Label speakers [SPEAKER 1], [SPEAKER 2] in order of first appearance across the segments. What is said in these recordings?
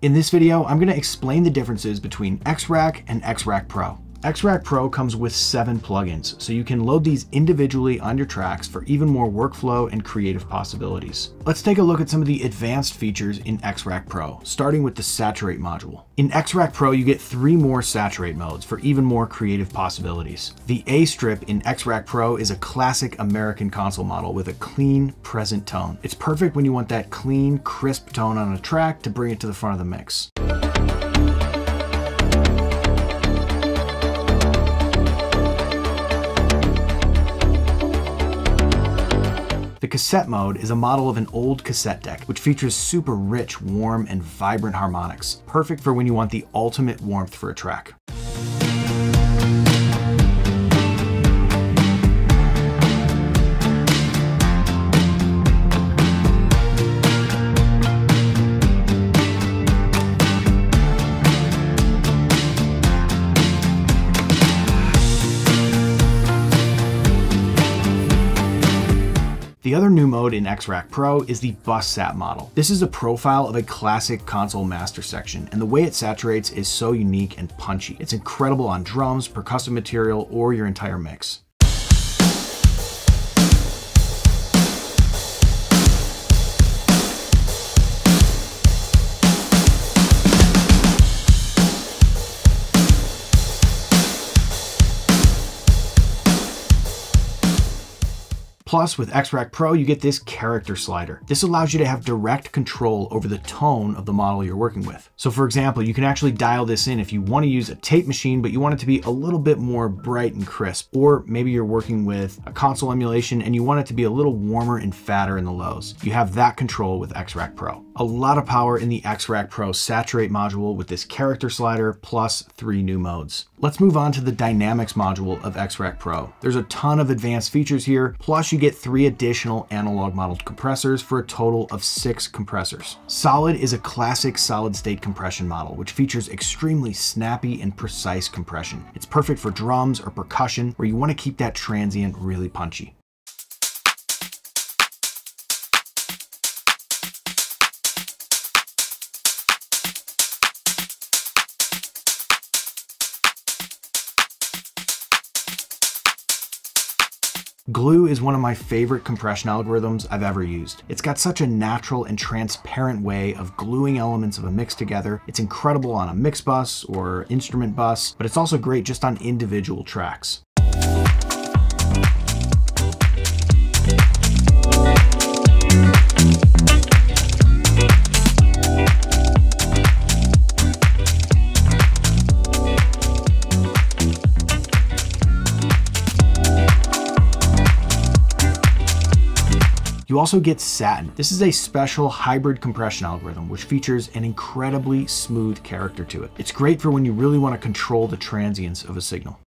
[SPEAKER 1] In this video, I'm going to explain the differences between Xrack and Xrack Pro. Xrack Pro comes with 7 plugins, so you can load these individually on your tracks for even more workflow and creative possibilities. Let's take a look at some of the advanced features in Xrack Pro, starting with the Saturate module. In Xrack Pro, you get 3 more Saturate modes for even more creative possibilities. The A strip in Xrack Pro is a classic American console model with a clean, present tone. It's perfect when you want that clean, crisp tone on a track to bring it to the front of the mix. The cassette mode is a model of an old cassette deck, which features super rich, warm, and vibrant harmonics, perfect for when you want the ultimate warmth for a track. The other new mode in Xrack Pro is the bus sat model. This is a profile of a classic console master section, and the way it saturates is so unique and punchy. It's incredible on drums, percussive material, or your entire mix. Plus, with Xrack Pro, you get this character slider. This allows you to have direct control over the tone of the model you're working with. So for example, you can actually dial this in if you want to use a tape machine, but you want it to be a little bit more bright and crisp. Or maybe you're working with a console emulation and you want it to be a little warmer and fatter in the lows. You have that control with Xrack Pro. A lot of power in the Xrack Pro Saturate module with this character slider plus 3 new modes. Let's move on to the Dynamics module of Xrack Pro. There's a ton of advanced features here, plus you get 3 additional analog modeled compressors for a total of 6 compressors. Solid is a classic solid state compression model, which features extremely snappy and precise compression. It's perfect for drums or percussion where you want to keep that transient really punchy. Glue is one of my favorite compression algorithms I've ever used. It's got such a natural and transparent way of gluing elements of a mix together. It's incredible on a mix bus or instrument bus, but it's also great just on individual tracks. You also get Satin. This is a special hybrid compression algorithm which features an incredibly smooth character to it. It's great for when you really want to control the transients of a signal.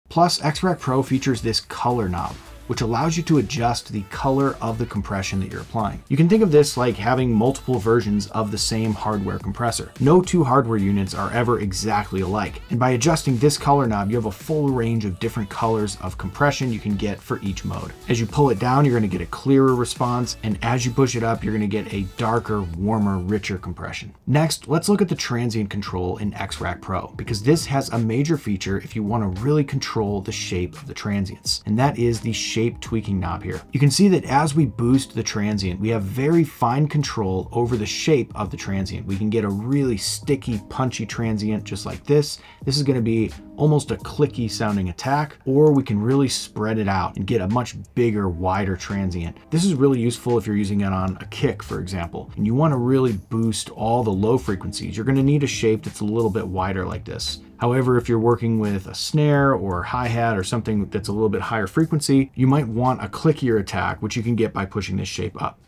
[SPEAKER 1] Plus, Xrack Pro features this color knob, which allows you to adjust the color of the compression that you're applying. You can think of this like having multiple versions of the same hardware compressor. No 2 hardware units are ever exactly alike. And by adjusting this color knob, you have a full range of different colors of compression you can get for each mode. As you pull it down, you're gonna get a clearer response. And as you push it up, you're gonna get a darker, warmer, richer compression. Next, let's look at the transient control in Xrack Pro, because this has a major feature if you wanna really control the shape of the transients. And that is the shape tweaking knob here. You can see that as we boost the transient, we have very fine control over the shape of the transient. We can get a really sticky, punchy transient just like this. This is going to be almost a clicky sounding attack, or we can really spread it out and get a much bigger, wider transient. This is really useful if you're using it on a kick, for example, and you want to really boost all the low frequencies. You're going to need a shape that's a little bit wider like this. However, if you're working with a snare or hi-hat or something that's a little bit higher frequency, you might want a clickier attack, which you can get by pushing this shape up.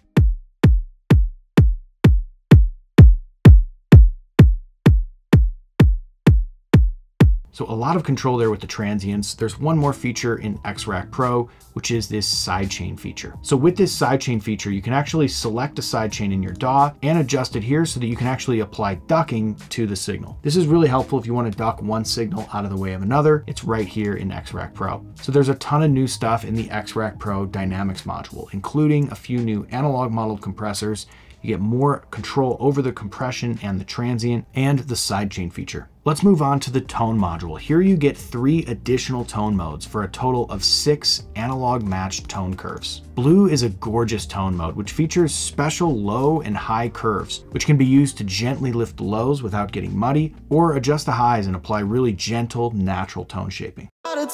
[SPEAKER 1] So a lot of control there with the transients. There's one more feature in Xrack Pro, which is this sidechain feature. So with this sidechain feature, you can actually select a sidechain in your DAW and adjust it here so that you can actually apply ducking to the signal. This is really helpful if you want to duck one signal out of the way of another. It's right here in Xrack Pro. So there's a ton of new stuff in the Xrack Pro Dynamics module, including a few new analog modeled compressors. You get more control over the compression and the transient, and the sidechain feature. Let's move on to the tone module. Here you get 3 additional tone modes for a total of 6 analog matched tone curves. Blue is a gorgeous tone mode, which features special low and high curves, which can be used to gently lift the lows without getting muddy, or adjust the highs and apply really gentle, natural tone shaping.
[SPEAKER 2] Baby,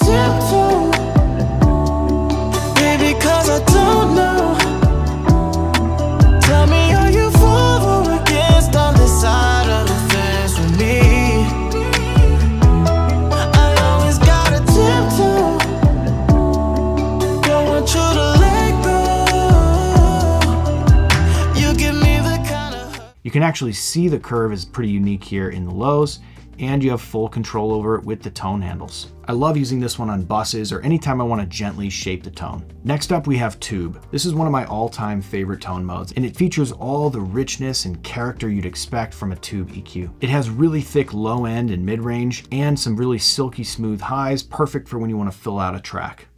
[SPEAKER 2] 'cause I don't know. Tell me, are you for or against on this side of the fence with me? I always gotta tiptoe. Don't want you to let go. You give me the kind of...
[SPEAKER 1] You can actually see the curve is pretty unique here in the lows, and you have full control over it with the tone handles. I love using this one on buses or anytime I want to gently shape the tone. Next up, we have Tube. This is one of my all-time favorite tone modes, and it features all the richness and character you'd expect from a Tube EQ. It has really thick low end and mid-range, and some really silky smooth highs, perfect for when you want to fill out a track.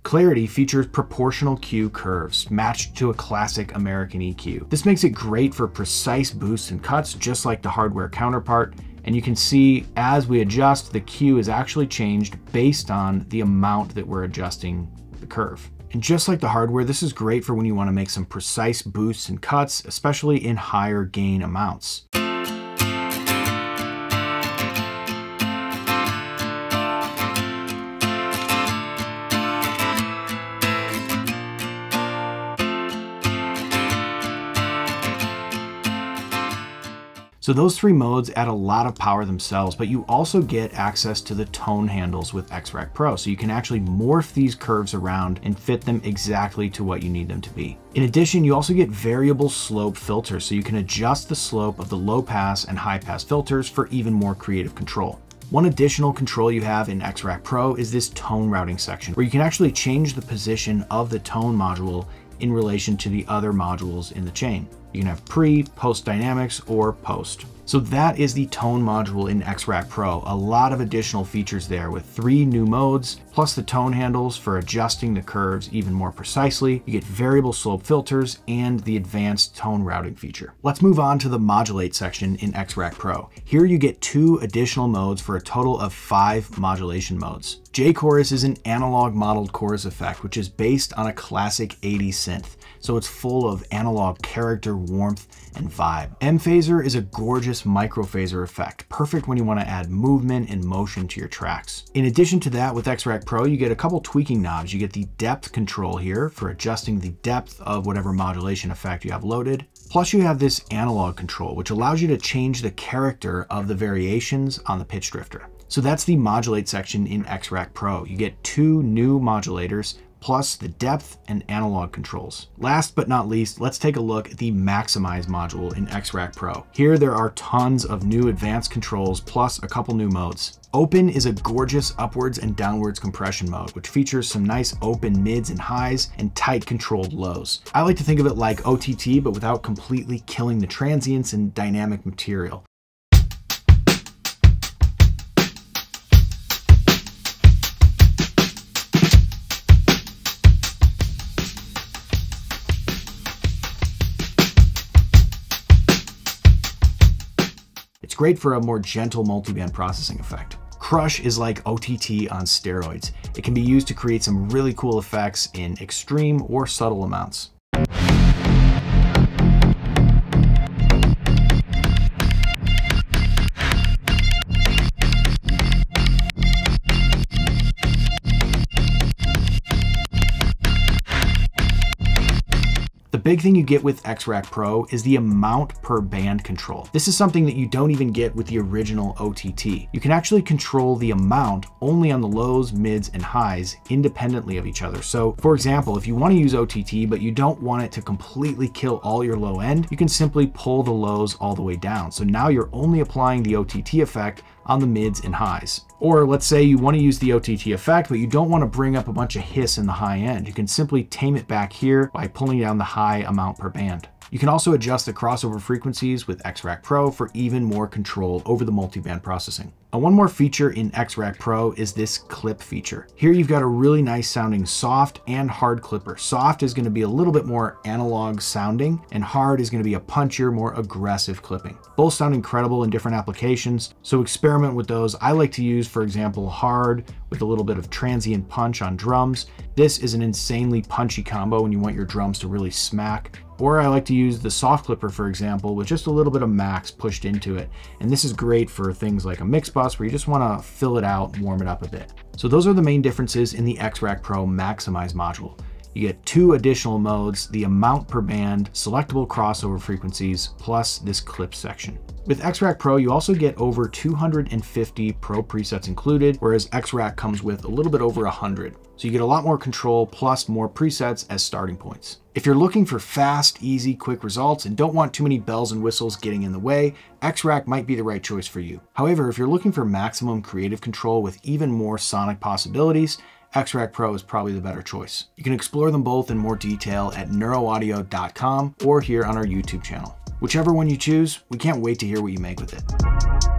[SPEAKER 1] Clarity features proportional Q curves matched to a classic American EQ. This makes it great for precise boosts and cuts, just like the hardware counterpart. And you can see as we adjust, the Q is actually changed based on the amount that we're adjusting the curve. And just like the hardware, this is great for when you want to make some precise boosts and cuts, especially in higher gain amounts. So those 3 modes add a lot of power themselves, but you also get access to the tone handles with Xrack Pro. So you can actually morph these curves around and fit them exactly to what you need them to be. In addition, you also get variable slope filters, so you can adjust the slope of the low pass and high pass filters for even more creative control. One additional control you have in Xrack Pro is this tone routing section, where you can actually change the position of the tone module in relation to the other modules in the chain. You can have pre, post dynamics, or post. So that is the tone module in Xrack Pro. A lot of additional features there with 3 new modes, plus the tone handles for adjusting the curves even more precisely. You get variable slope filters and the advanced tone routing feature. Let's move on to the Modulate section in Xrack Pro. Here you get 2 additional modes for a total of 5 modulation modes. J-Chorus is an analog modeled chorus effect, which is based on a classic 80s synth. So it's full of analog character, warmth, and vibe. M-Phaser is a gorgeous microphaser effect, perfect when you want to add movement and motion to your tracks. In addition to that, with Xrack Pro, you get a couple tweaking knobs. You get the depth control here for adjusting the depth of whatever modulation effect you have loaded. Plus you have this analog control, which allows you to change the character of the variations on the pitch drifter. So that's the Modulate section in Xrack Pro. You get 2 new modulators, plus the depth and analog controls. Last but not least, let's take a look at the Maximize module in Xrack Pro. Here there are tons of new advanced controls, plus a couple new modes. Open is a gorgeous upwards and downwards compression mode, which features some nice open mids and highs and tight controlled lows. I like to think of it like OTT, but without completely killing the transients and dynamic material. It's great for a more gentle multiband processing effect. Crush is like OTT on steroids. It can be used to create some really cool effects in extreme or subtle amounts. The big thing you get with Xrack Pro is the amount per band control. This is something that you don't even get with the original OTT. You can actually control the amount only on the lows, mids, and highs independently of each other. So for example, if you want to use OTT, but you don't want it to completely kill all your low end, you can simply pull the lows all the way down. So now you're only applying the OTT effect on the mids and highs. Or let's say you want to use the OTT effect, but you don't want to bring up a bunch of hiss in the high end. You can simply tame it back here by pulling down the high amount per band. You can also adjust the crossover frequencies with Xrack Pro for even more control over the multiband processing. Now, one more feature in Xrack Pro is this clip feature. Here you've got a really nice sounding soft and hard clipper. Soft is going to be a little bit more analog sounding, and hard is going to be a punchier, more aggressive clipping. Both sound incredible in different applications, so experiment with those. I like to use, for example, hard with a little bit of transient punch on drums. This is an insanely punchy combo when you want your drums to really smack. Or I like to use the soft clipper, for example, with just a little bit of max pushed into it. And this is great for things like a mix bus where you just want to fill it out and warm it up a bit. So those are the main differences in the Xrack Pro Maximize module. You get 2 additional modes, the amount per band, selectable crossover frequencies, plus this clip section. With Xrack Pro, you also get over 250 Pro presets included, whereas Xrack comes with a little bit over 100. So you get a lot more control plus more presets as starting points. If you're looking for fast, easy, quick results and don't want too many bells and whistles getting in the way, Xrack might be the right choice for you. However, if you're looking for maximum creative control with even more sonic possibilities, Xrack Pro is probably the better choice. You can explore them both in more detail at neuroaudio.com or here on our YouTube channel. Whichever one you choose, we can't wait to hear what you make with it.